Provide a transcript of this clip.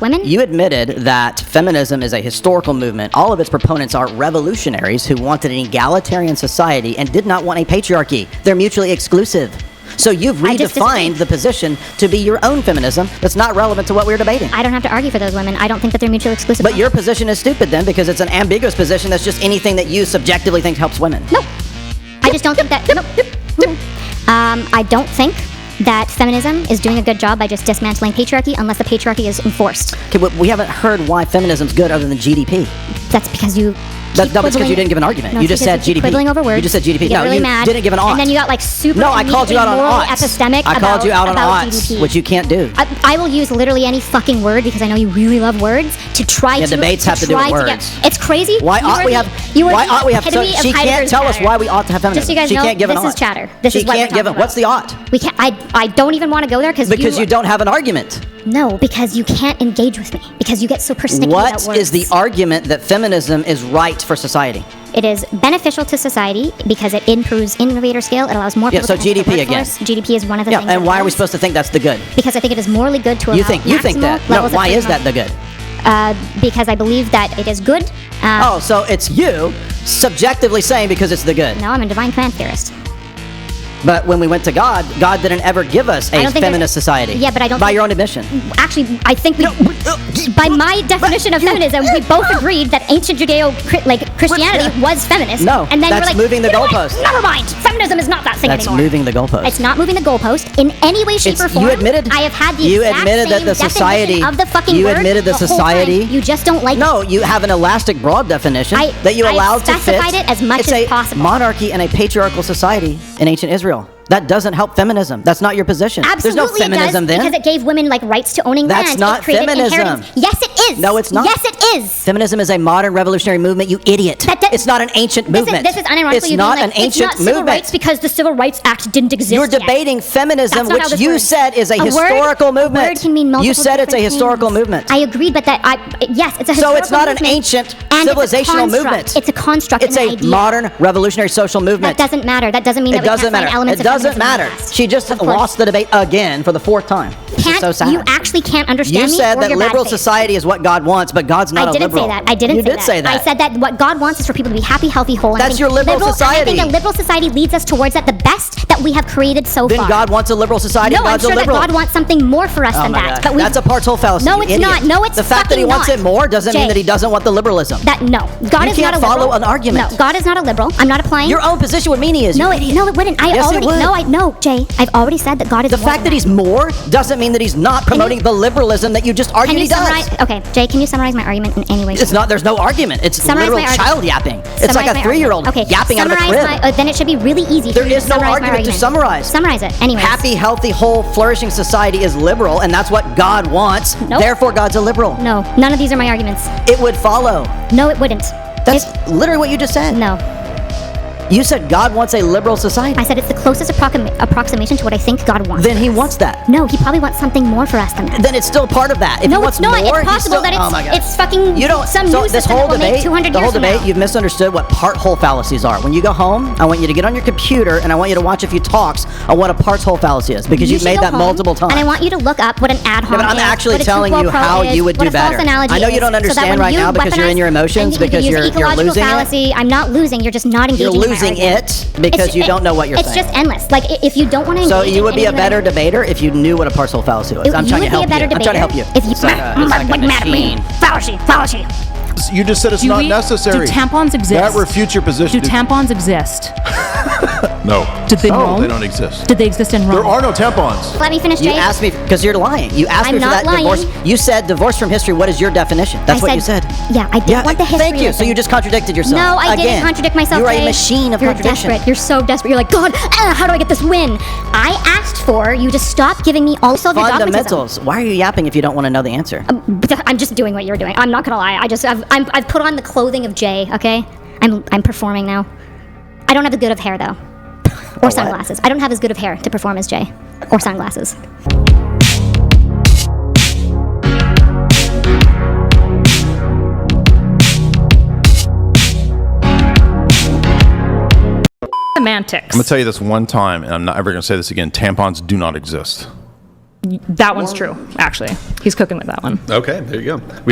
women. You admitted that feminism is a historical movement. All of its proponents are revolutionaries who wanted an egalitarian society and did not want a patriarchy. They're mutually exclusive. So you've redefined the position to be your own feminism that's not relevant to what we're debating. I don't have to argue for those women. I don't think that they're mutually exclusive. But your position is stupid then, because it's an ambiguous position that's just anything that you subjectively think helps women. No. I just don't think that... I don't think that feminism is doing a good job by just dismantling patriarchy unless the patriarchy is enforced. Okay, but we haven't heard why feminism's good other than GDP. That's because you... That's because you didn't give an argument. No, you just said GDP. Quibbling over words. You just said GDP. You get really mad, didn't give an ought. And then you got like super No, I called you out on ought. epistemic I called you out on ought, GDP. which you can't do. I will use literally any fucking word because I know you really love words to try to... debates have to do with words. It's crazy. Why ought we have... Why ought we have... So she can't tell us why we ought to have feminism. Just so you guys she know, can't give an ought. This is chatter. This is what we're talking about. What's the ought? We can't... I don't even want to go there because you don't have an argument. No, because you can't engage with me. Because you get so persnickety about words. What is the argument that feminism is right for society? It is beneficial to society because it improves innovator scale. It allows more people so to enter the GDP again. workforce. GDP is one of the things. And why are we supposed to think that's the good? Because I think it is morally good to allow you think that? No, why is that the good? Because I believe that it is good. So it's you subjectively saying because it's the good. No, I'm a divine command theorist. But when we went to God, God didn't ever give us a feminist society. Yeah, but I don't. By your own admission. Actually, I think we. By my definition of feminism, we both agreed that ancient Christianity was feminist. No, and then that's we're like, moving the goalpost. Never mind. Feminism is not that thing anymore. That's moving the goalpost. It's not moving the goalpost in any way, shape, or form. You admitted. I have had the exact same definition of the fucking word. You admitted the society. You just don't like it. No, you have an elastic, broad definition that you allowed to fit. I specified it as much as possible. It's a monarchy and a patriarchal society in ancient Israel. That doesn't help feminism. That's not your position. Absolutely, there's no feminism it does, then. because it gave women like rights to owning land. That's not feminism. Yes, it is. No, it's not. Yes, it is. Feminism is a modern revolutionary movement. You idiot. It's not an ancient movement. This is unironically. It's not an ancient movement. Civil rights because the Civil Rights Act didn't exist. You're debating feminism, which you said is a historical movement. Word can mean multiple. You said it's a historical movement. I agreed, but yes, it's a historical movement. So it's not an ancient civilizational movement. It's a construct. It's a modern revolutionary social movement. That doesn't matter. That doesn't mean that we can't find elements of feminism. It doesn't matter. She just lost the debate again for the fourth time. So sad. You actually can't understand me. You said that liberal society is what God wants, but God's not a liberal. I didn't say that. I said that what God wants is for people to be happy, healthy, whole. That's your liberal society. I think that liberal society leads us towards that, the best that we have created so far. Then God wants a liberal society. No, I'm sure that God wants something more for us than that. But that's a parts whole fallacy. No, it's not. No, it's the fact that He wants it more doesn't mean that He doesn't want the liberalism. God is not a liberal. You can't follow an argument. No, God is not a liberal. I'm not applying. Your own position would mean He is. No, it wouldn't. Jay. I've already said that God is. The fact that He's more doesn't mean that He's not promoting the liberalism that you just argued He does. Okay, Jay, can you summarize my argument in any way? It's not. There's no argument. It's literal child yapping. It's like a 3-year-old yapping out of a crib. Then it should be really easy. There is no argument to summarize. Summarize it. Anyways. Happy, healthy, whole, flourishing society is liberal, and that's what God wants. Nope. Therefore, God's a liberal. No, none of these are my arguments. It would follow. No, it wouldn't. That's literally what you just said. No. You said God wants a liberal society. I said it's the closest approximation to what I think God wants. Then He wants that. No, He probably wants something more for us than that. Then it's still part of that. If no, He wants it's not. More, it's possible that it's fucking some new system that will make 200 years from now. The whole debate, you've misunderstood what part whole fallacies are. When you go home, I want you to get on your computer and I want you to watch a few talks on what a parts whole fallacy is, because you've made that multiple times. And I want you to look up what an ad hoc is. But I'm actually telling you how you would do better. I know you don't understand right now because you're in your emotions, because you're losing it. I'm not losing. You're just not engaging. You're losing it. Because you don't know what you're saying. It's just endless. Like, if you don't want to engage. So you would be a better debater if you knew what a parts whole fallacy was. I'm trying to help you. I'm trying to help you. If you mad at me. Fallacy. You just said it's not necessary. Do tampons exist? That refutes your position. Do tampons exist? No. Did they No, they don't exist. Did they exist in Rome? There are no tampons. Let me finish, Jay. You asked me, because you're lying. You asked me for that divorce. You said divorce from history. What is your definition? That's what you said. Yeah, I did want the history. Thank you. So you just contradicted yourself. No, I didn't contradict myself. You're a machine of contradiction. You're desperate. You're so desperate. You're like, God, how do I get this win? I asked for you to stop giving me all of your fundamentals. Why are you yapping if you don't want to know the answer? I'm just doing what you're doing. I'm not gonna lie. I've put on the clothing of Jay. Okay, I'm performing now. I don't have as good of hair though, or sunglasses. I don't have as good of hair to perform as Jay, or sunglasses. Semantics. I'm going to tell you this one time, and I'm not ever going to say this again. Tampons do not exist. That one's true, actually. He's cooking with that one. Okay, there you go.